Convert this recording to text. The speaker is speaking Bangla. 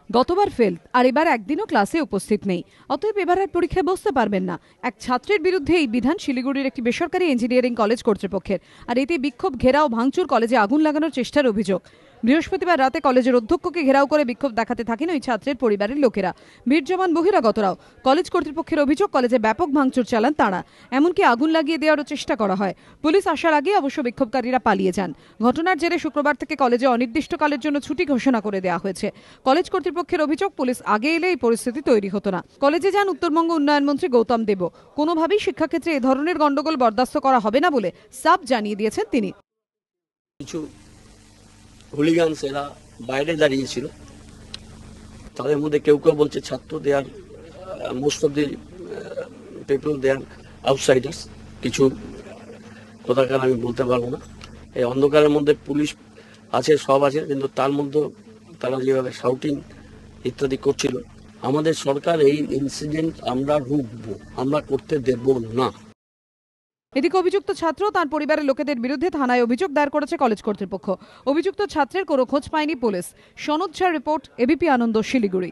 গতবার ফেল আর এবার একদিনও ক্লাসে উপস্থিত নেই, অতএব এবার আর পরীক্ষায় বসতে পারবেন না। এক ছাত্রের বিরুদ্ধে এই বিধান শিলিগুড়ির একটি বেসরকারি ইঞ্জিনিয়ারিং কলেজ কর্তৃপক্ষের। আর এতে বিক্ষোভ, ঘেরাও, ভাঙচুর, কলেজে আগুন লাগানোর চেষ্টার অভিযোগ। বৃহস্পতিবার রাতে কলেজের অধ্যক্ষকে ঘেরাও করে বিক্ষোভ দেখাতে থাকেন ওই ছাত্রের পরিবারের লোকেরা। ভিড় জমান বহিরাগতরাও। কলেজ কর্তৃপক্ষের অভিযোগ, কলেজে ব্যাপক ভাঙচুর চালান তাঁরা, এমনকি আগুন লাগিয়ে দেওয়ারও চেষ্টা করা হয়। পুলিশ আসার আগে অবশ্য বিক্ষোভকারীরা পালিয়ে যান। ঘটনার জেরে শুক্রবার থেকে কলেজে অনির্দিষ্টকালের জন্য ছুটি ঘোষণা করে দেওয়া হয়েছে। কলেজ কর্তৃপক্ষের অভিযোগ, পুলিশ আগে এলে এই পরিস্থিতি তৈরি হতো না। কলেজে যান উত্তরবঙ্গ উন্নয়ন মন্ত্রী গৌতম দেব। কোনোভাবেই শিক্ষাক্ষেত্রে এ ধরনের গন্ডগোল বরদাস্ত করা হবে না বলে সাফ জানিয়ে দিয়েছেন তিনি। কিছু হুলিগানস এরা বাইরে দাঁড়িয়েছিল, তাদের মধ্যে কেউ কেউ বলছে ছাত্র, they are most of the people they are outsiders. কিছু কথাকার আমি বলতে পারবো না। এই অন্ধকারের মধ্যে পুলিশ আছে, সব আছে, কিন্তু তার মধ্যে তারা যেভাবে শাউটিং ইত্যাদি করছিল, আমাদের সরকার এই ইনসিডেন্ট আমরা রুখবো, আমরা করতে দেব না। এদিকে অভিযুক্ত ছাত্র তার পরিবারের লোকেদের বিরুদ্ধে থানায় অভিযোগ দায়ের করেছে কলেজ কর্তৃপক্ষ। অভিযুক্ত ছাত্রের কোনো খোঁজ পায়নি পুলিশ। সনদ ঝার রিপোর্ট, এবিপি আনন্দ, শিলিগুড়ি।